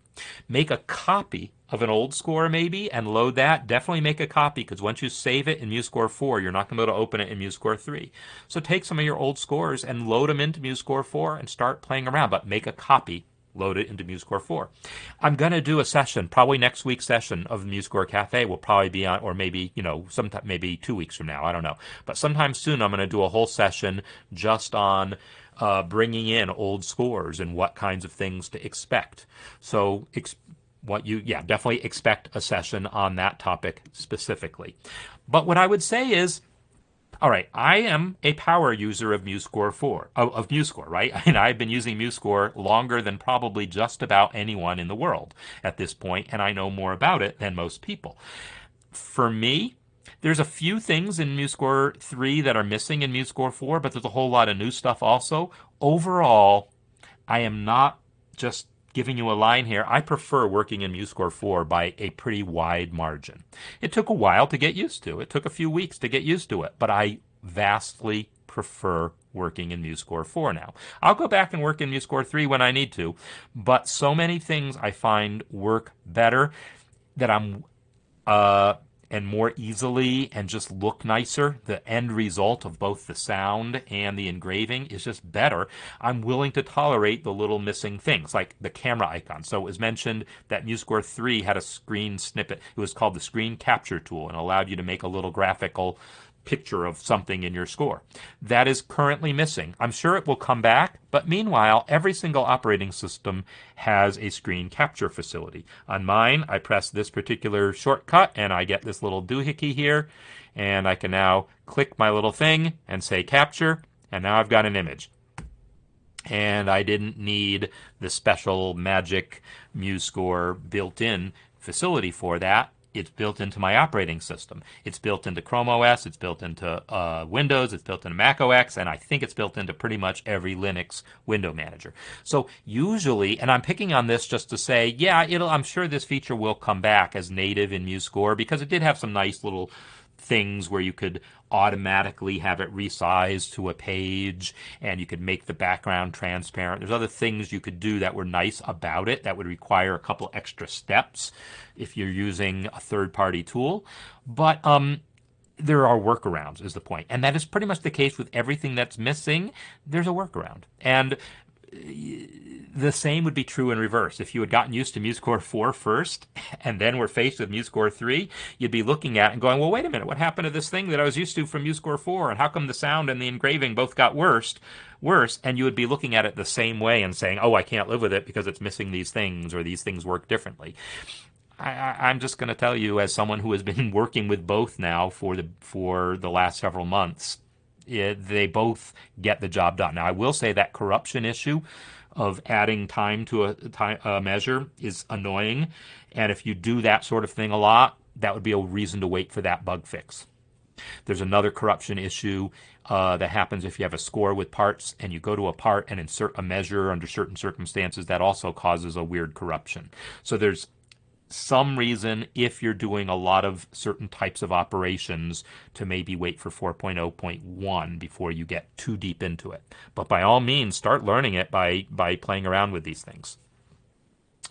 Make a copy of an old score maybe and load that. Definitely make a copy because once you save it in MuseScore 4, you're not going to be able to open it in MuseScore 3. So take some of your old scores and load them into MuseScore 4 and start playing around. But make a copy, load it into MuseScore 4. I'm going to do a session, probably next week's session of the MuseScore Café will probably be on, or maybe, sometime, maybe 2 weeks from now, I don't know. But sometime soon I'm going to do a whole session just on bringing in old scores and what kinds of things to expect. So definitely expect a session on that topic specifically. But what I would say is, all right, I am a power user of MuseScore 4, of MuseScore, right? And I've been using MuseScore longer than probably just about anyone in the world at this point, and I know more about it than most people. For me, there's a few things in MuseScore 3 that are missing in MuseScore 4, but there's a whole lot of new stuff also. Overall, I am not just giving you a line here. I prefer working in MuseScore 4 by a pretty wide margin. It took a while to get used to. It took a few weeks to get used to it, but I vastly prefer working in MuseScore 4 now. I'll go back and work in MuseScore 3 when I need to, but so many things I find work better that I'm and more easily and just look nicer. The end result of both the sound and the engraving is just better. I'm willing to tolerate the little missing things, like the camera icon. So it was mentioned that MuseScore 3 had a screen snippet. It was called the screen capture tool and allowed you to make a little graphical picture of something in your score. That is currently missing. I'm sure it will come back, but meanwhile, every single operating system has a screen capture facility. On mine, I press this particular shortcut and I get this little doohickey here, and I can now click my little thing and say capture, and now I've got an image. And I didn't need the special magic MuseScore built-in facility for that. It's built into my operating system. It's built into Chrome OS, it's built into Windows, it's built into Mac OS, and I think it's built into pretty much every Linux window manager. So usually, and I'm picking on this just to say, yeah, I'm sure this feature will come back as native in MuseScore, because it did have some nice little things where you could automatically have it resized to a page, and you could make the background transparent. There's other things you could do that were nice about it that would require a couple extra steps if you're using a third-party tool. But there are workarounds, is the point. And that is pretty much the case with everything that's missing. There's a workaround. And the same would be true in reverse. If you had gotten used to MuseScore 4 first, and then were faced with MuseScore 3, you'd be looking at it and going, well, wait a minute, what happened to this thing that I was used to from MuseScore 4, and how come the sound and the engraving both got worse? And you would be looking at it the same way and saying, oh, I can't live with it because it's missing these things, or these things work differently. I'm just going to tell you, as someone who has been working with both now for the last several months, they both get the job done. Now, I will say that corruption issue of adding time to a measure is annoying, and if you do that sort of thing a lot, that would be a reason to wait for that bug fix. There's another corruption issue that happens if you have a score with parts and you go to a part and insert a measure under certain circumstances. That also causes a weird corruption. So there's some reason, if you're doing a lot of certain types of operations, to maybe wait for 4.0.1 before you get too deep into it. But by all means, start learning it by playing around with these things.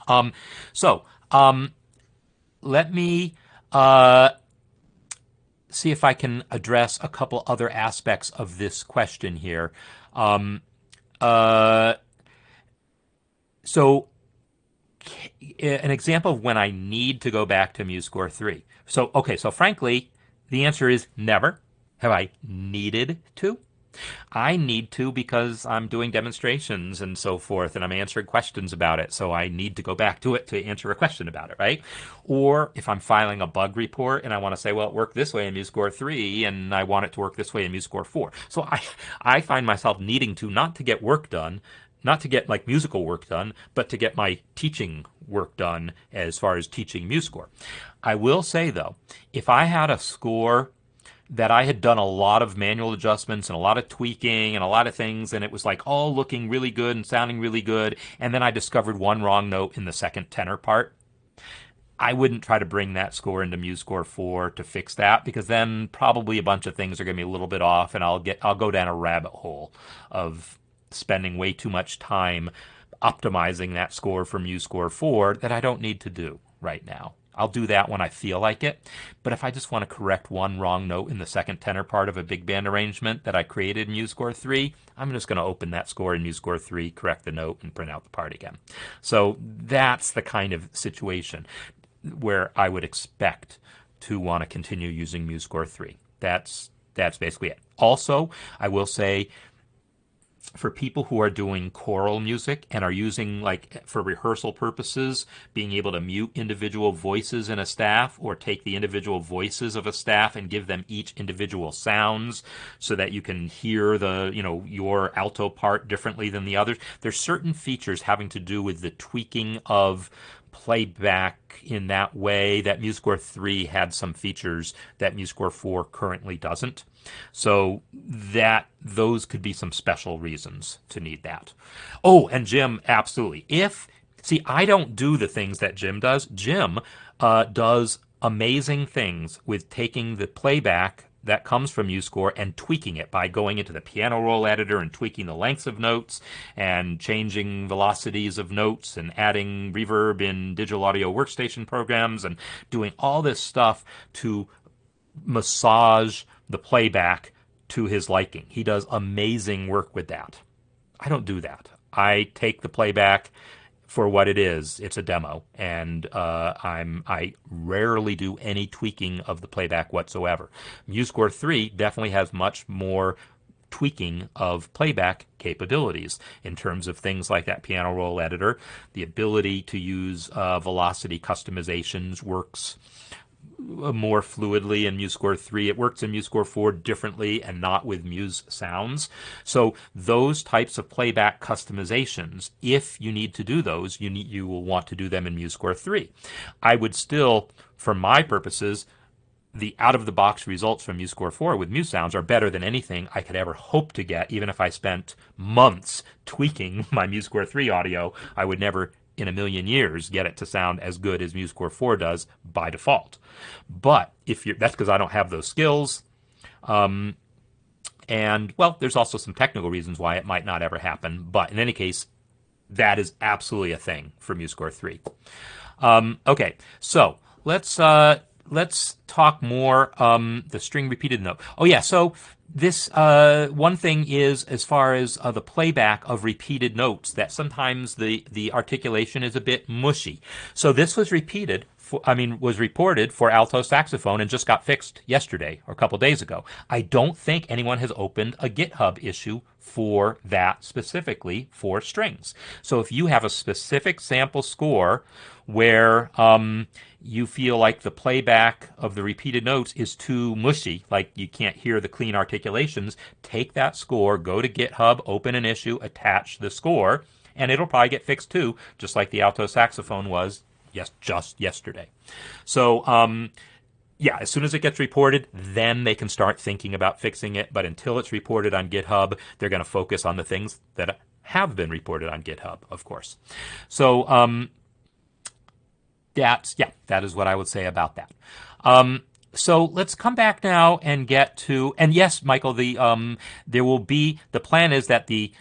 Let me see if I can address a couple other aspects of this question here. An example of when I need to go back to MuseScore 3. So frankly, the answer is never have I needed to. I need to because I'm doing demonstrations and so forth, and I'm answering questions about it, so I need to go back to it to answer a question about it, right? Or if I'm filing a bug report and I want to say, well, it worked this way in MuseScore 3, and I want it to work this way in MuseScore 4. So I find myself needing to, not to get work done, not to get like musical work done, but to get my teaching work done as far as teaching MuseScore. I will say, though, if I had a score that I had done a lot of manual adjustments and a lot of tweaking and a lot of things, and it was like all looking really good and sounding really good, and then I discovered one wrong note in the second tenor part, I wouldn't try to bring that score into MuseScore 4 to fix that, because then probably a bunch of things are going to be a little bit off, and I'll go down a rabbit hole of spending way too much time optimizing that score for MuseScore 4 that I don't need to do right now. I'll do that when I feel like it. But if I just want to correct one wrong note in the second tenor part of a big band arrangement that I created in MuseScore 3, I'm just going to open that score in MuseScore 3, correct the note, and print out the part again. So that's the kind of situation where I would expect to want to continue using MuseScore 3. That's basically it. Also, I will say, for people who are doing choral music and are using, like, for rehearsal purposes, being able to mute individual voices in a staff, or take the individual voices of a staff and give them each individual sounds so that you can hear your alto part differently than the others. There's certain features having to do with the tweaking of playback in that way that MuseScore 3 had some features that MuseScore 4 currently doesn't. So those could be some special reasons to need that. Oh, and Jim, absolutely. I don't do the things that Jim does. Jim does amazing things with taking the playback that comes from MuseScore and tweaking it by going into the piano roll editor and tweaking the lengths of notes and changing velocities of notes and adding reverb in digital audio workstation programs and doing all this stuff to massage the playback to his liking. He does amazing work with that. I don't do that. I take the playback for what it is, it's a demo, and I rarely do any tweaking of the playback whatsoever. MuseScore 3 definitely has much more tweaking of playback capabilities in terms of things like that piano roll editor. The ability to use velocity customizations works more fluidly in MuseScore 3. It works in MuseScore 4 differently and not with Muse sounds. So those types of playback customizations, if you need to do those, you will want to do them in MuseScore 3. I would still, for my purposes, the out-of-the-box results from MuseScore 4 with Muse sounds are better than anything I could ever hope to get. Even if I spent months tweaking my MuseScore 3 audio, I would never in a million years get it to sound as good as MuseScore 4 does by default. But that's because I don't have those skills. And, well, there's also some technical reasons why it might not ever happen. But in any case, that is absolutely a thing for MuseScore 3. Okay, so let's talk more the string repeated note. Oh yeah, so this one thing is as far as the playback of repeated notes, that sometimes the articulation is a bit mushy. So this was was reported for alto saxophone and just got fixed yesterday or a couple days ago. I don't think anyone has opened a GitHub issue for that specifically for strings. So if you have a specific sample score where you feel like the playback of the repeated notes is too mushy, like you can't hear the clean articulations, take that score, go to GitHub, open an issue, attach the score, and it'll probably get fixed too, just like the alto saxophone was just yesterday. So, yeah, as soon as it gets reported, then they can start thinking about fixing it. But until it's reported on GitHub, they're going to focus on the things that have been reported on GitHub, of course. So, that is what I would say about that. So let's come back now and get to, and yes, Michael, the plan is that the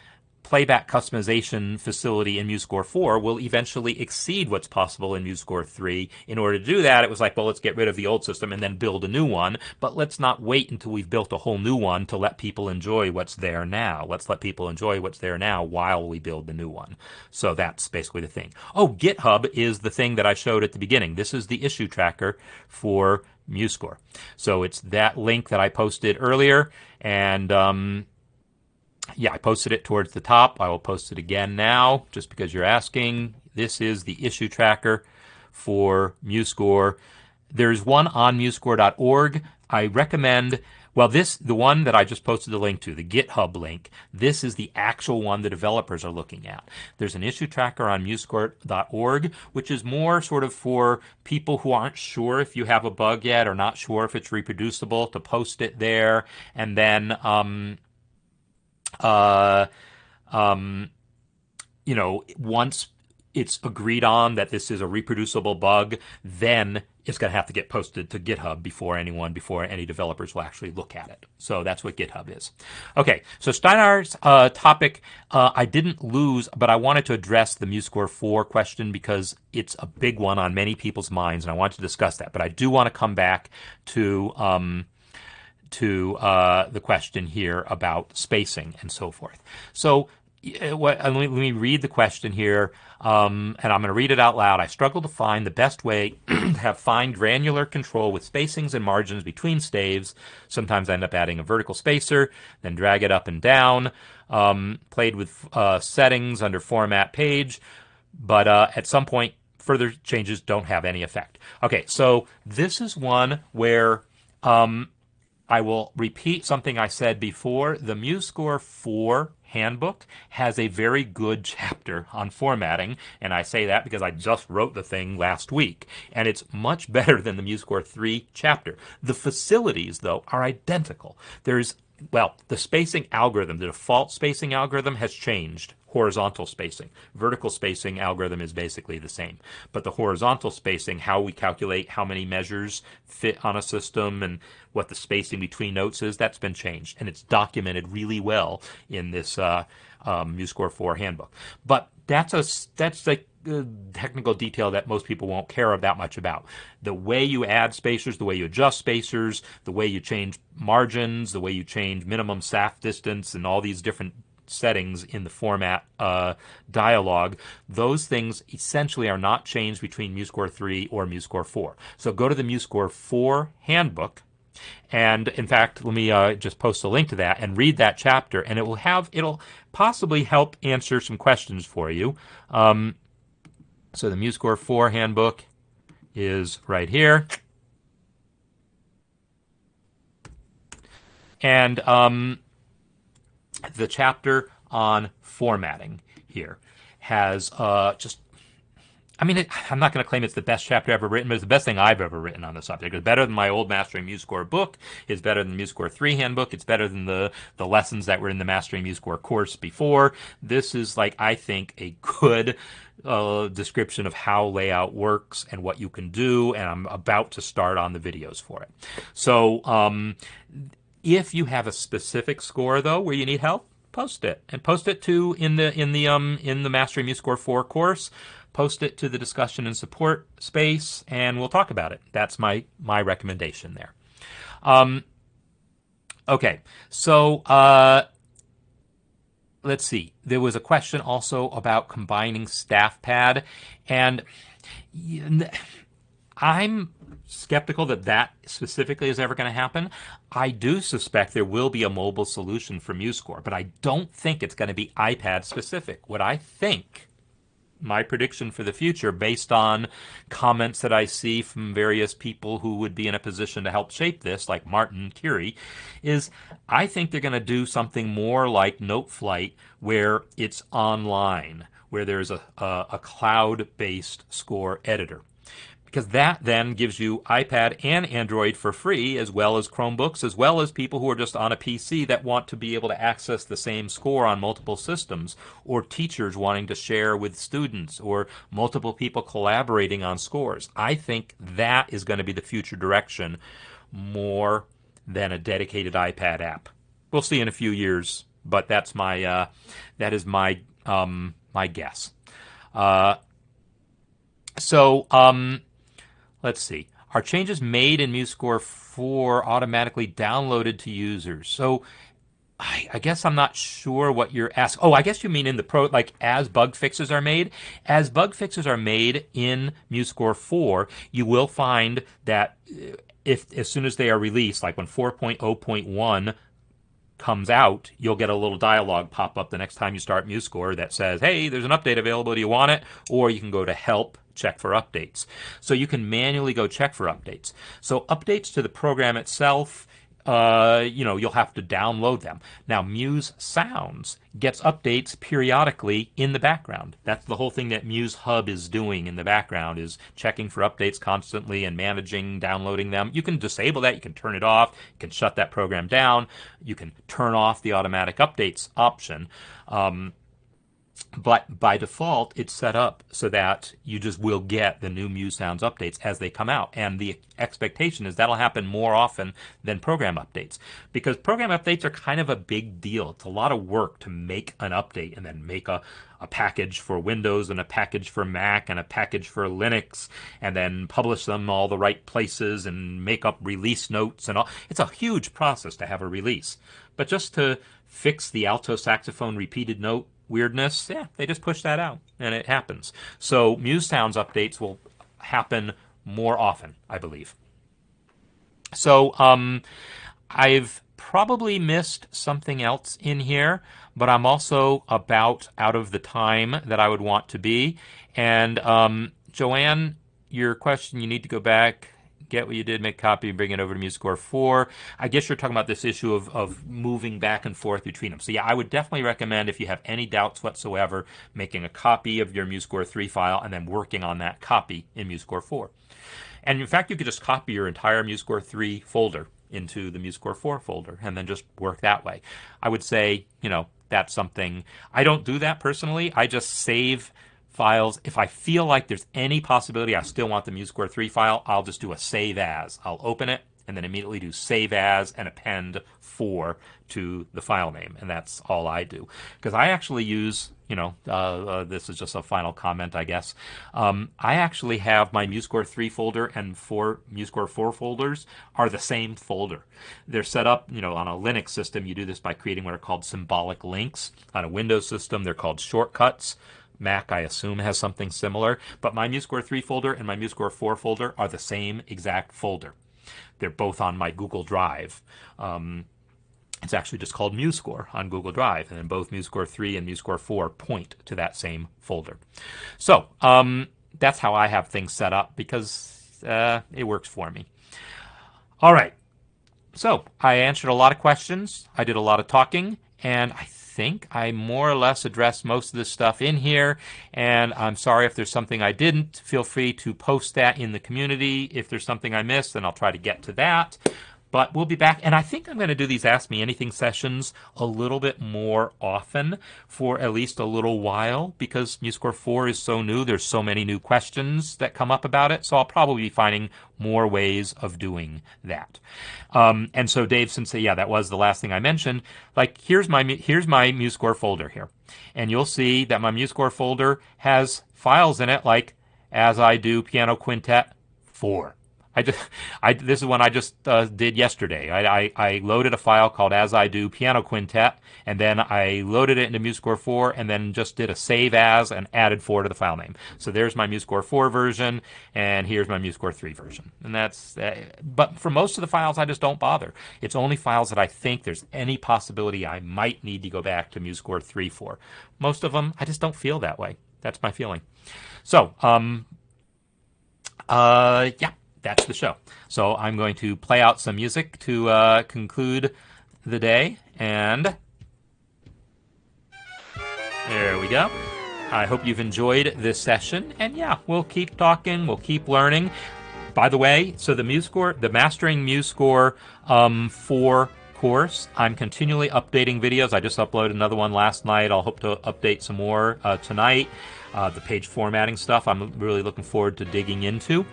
playback customization facility in MuseScore 4 will eventually exceed what's possible in MuseScore 3. In order to do that, it was like, well, let's get rid of the old system and then build a new one. But let's not wait until we've built a whole new one to let people enjoy what's there now. Let's let people enjoy what's there now while we build the new one. So that's basically the thing. Oh, GitHub is the thing that I showed at the beginning. This is the issue tracker for MuseScore. So it's that link that I posted earlier, and yeah, I posted it towards the top. I will post it again now, just because you're asking. This is the issue tracker for MuseScore. There's one on MuseScore.org. I recommend, well, the one that I just posted the link to, the GitHub link, this is the actual one the developers are looking at. There's an issue tracker on MuseScore.org, which is more sort of for people who aren't sure if you have a bug yet or not sure if it's reproducible, to post it there, and then once it's agreed on that this is a reproducible bug, then it's going to have to get posted to GitHub before any developers will actually look at it. So that's what GitHub is. Okay, so Steinar's topic I didn't lose, but I wanted to address the MuseScore 4 question because it's a big one on many people's minds, and I want to discuss that. But I do want to come back to the question here about spacing and so forth. So let me read the question here, and I'm going to read it out loud. I struggle to find the best way to have fine granular control with spacings and margins between staves. Sometimes I end up adding a vertical spacer, then drag it up and down. Played with settings under Format Page, but at some point, further changes don't have any effect. Okay, so this is one where I will repeat something I said before. The MuseScore 4 handbook has a very good chapter on formatting, and I say that because I just wrote the thing last week, and it's much better than the MuseScore 3 chapter. The facilities, though, are identical. The spacing algorithm, the default spacing algorithm has changed. Horizontal spacing. Vertical spacing algorithm is basically the same. But the horizontal spacing, how we calculate how many measures fit on a system and what the spacing between notes is, that's been changed. And it's documented really well in this MuseScore 4 handbook. But that's like technical detail that most people won't care that much about. The way you add spacers, the way you adjust spacers, the way you change margins, the way you change minimum SAF distance, and all these different settings in the format dialog, those things essentially are not changed between MuseScore 3 or MuseScore 4. So go to the MuseScore 4 handbook, and in fact, let me just post a link to that and read that chapter, and it'll possibly help answer some questions for you. So the MuseScore 4 handbook is right here. And the chapter on formatting here has I'm not going to claim it's the best chapter ever written, but it's the best thing I've ever written on the subject. It's better than my old Mastering MuseScore book. It's better than the MuseScore 3 handbook. It's better than the lessons that were in the Mastering MuseScore course before. This is, I think, a good description of how layout works and what you can do, and I'm about to start on the videos for it. So if you have a specific score, though, where you need help, post it. And post it to in the Mastering MuseScore 4 course. Post it to the discussion and support space, and we'll talk about it. That's my recommendation there. Okay, so let's see. There was a question also about combining StaffPad, and I'm skeptical that specifically is ever going to happen. I do suspect there will be a mobile solution for MuseScore, but I don't think it's going to be iPad specific. What I think, my prediction for the future, based on comments that I see from various people who would be in a position to help shape this, like Martin Curie, is I think they're going to do something more like NoteFlight, where it's online, where there's a cloud-based score editor. Because that then gives you iPad and Android for free, as well as Chromebooks, as well as people who are just on a PC that want to be able to access the same score on multiple systems, or teachers wanting to share with students, or multiple people collaborating on scores. I think that is going to be the future direction more than a dedicated iPad app. We'll see in a few years, but that's my my guess. Let's see. Are changes made in MuseScore 4 automatically downloaded to users? So I guess I'm not sure what you're asking. Oh, I guess you mean in the pro, as bug fixes are made. As bug fixes are made in MuseScore 4, you will find that as soon as they are released, like when 4.0.1 comes out, you'll get a little dialog pop up the next time you start MuseScore that says, hey, there's an update available, do you want it? Or you can go to help, check for updates. So you can manually go check for updates. So updates to the program itself, you'll have to download them. Now, Muse Sounds gets updates periodically in the background. That's the whole thing that Muse Hub is doing in the background, is checking for updates constantly and managing, downloading them. You can disable that. You can turn it off. You can shut that program down. You can turn off the automatic updates option. But by default, it's set up so that you just will get the new Muse Sounds updates as they come out. And the expectation is that'll happen more often than program updates. Because program updates are kind of a big deal. It's a lot of work to make an update and then make a package for Windows and a package for Mac and a package for Linux, and then publish them all the right places and make up release notes and all. It's a huge process to have a release. But just to fix the alto saxophone repeated note weirdness, they just push that out and it happens. So Muse Sounds updates will happen more often, I believe. So I've probably missed something else in here, but I'm also about out of the time that I would want to be. And Joanne, your question, you need to go back, get what you did, make a copy, and bring it over to MuseScore 4. I guess you're talking about this issue of moving back and forth between them. So yeah, I would definitely recommend, if you have any doubts whatsoever, making a copy of your MuseScore 3 file and then working on that copy in MuseScore 4. And in fact, you could just copy your entire MuseScore 3 folder into the MuseScore 4 folder and then just work that way. I would say, that's something. I don't do that personally. I just save files. If I feel like there's any possibility I still want the MuseScore 3 file, I'll just do a save as. I'll open it and then immediately do save as and append 4 to the file name. And that's all I do. Because I actually use, this is just a final comment, I guess. I actually have my MuseScore 3 folder and MuseScore 4 folders are the same folder. They're set up, on a Linux system, you do this by creating what are called symbolic links. On a Windows system, they're called shortcuts. Mac, I assume, has something similar. But my MuseScore 3 folder and my MuseScore 4 folder are the same exact folder. They're both on my Google Drive. It's actually just called MuseScore on Google Drive, and then both MuseScore 3 and MuseScore 4 point to that same folder. So that's how I have things set up because it works for me. All right. So I answered a lot of questions. I did a lot of talking, and I think I more or less addressed most of this stuff in here, and I'm sorry if there's something I didn't. Feel free to post that in the community. If there's something I missed, then I'll try to get to that. But we'll be back, and I think I'm going to do these Ask Me Anything sessions a little bit more often for at least a little while because MuseScore 4 is so new. There's so many new questions that come up about it, so I'll probably be finding more ways of doing that. And so Dave, since that was the last thing I mentioned, here's my MuseScore folder here, and you'll see that my MuseScore folder has files in it like As I Do Piano Quintet 4. This is one I just did yesterday. I loaded a file called As I Do Piano Quintet, and then I loaded it into MuseScore 4, and then just did a save as and added 4 to the file name. So there's my MuseScore 4 version, and here's my MuseScore 3 version. And that's, but for most of the files, I just don't bother. It's only files that I think there's any possibility I might need to go back to MuseScore 3 for. Most of them, I just don't feel that way. That's my feeling. So, that's the show. So I'm going to play out some music to conclude the day, and there we go. I hope you've enjoyed this session, and we'll keep talking, we'll keep learning. By the way, so the Mastering MuseScore 4 course, I'm continually updating videos. I just uploaded another one last night. I'll hope to update some more tonight. The page formatting stuff I'm really looking forward to digging into.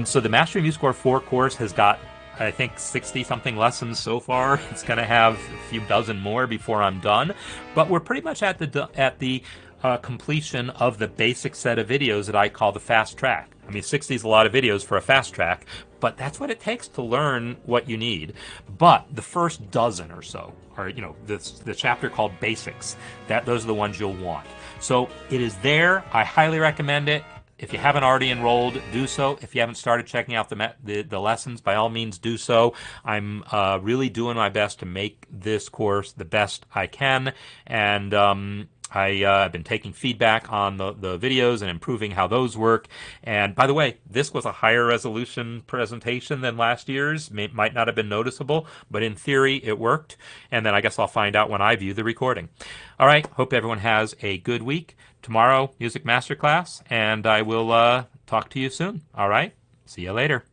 So the Mastering MuseScore 4 course has got, I think, 60-something lessons so far. It's going to have a few dozen more before I'm done. But we're pretty much at the completion of the basic set of videos that I call the fast track. I mean, 60 is a lot of videos for a fast track, but that's what it takes to learn what you need. But the first dozen or so are, the chapter called Basics. Those are the ones you'll want. So it is there. I highly recommend it. If you haven't already enrolled, do so. If you haven't started checking out the lessons, by all means do so. I'm really doing my best to make this course the best I can, and I've been taking feedback on the videos and improving how those work. And by the way, this was a higher resolution presentation than last year's. Might not have been noticeable, but in theory it worked. And then I guess I'll find out when I view the recording. All right, hope everyone has a good week. Tomorrow, Music Masterclass, and I will talk to you soon. All right, see you later.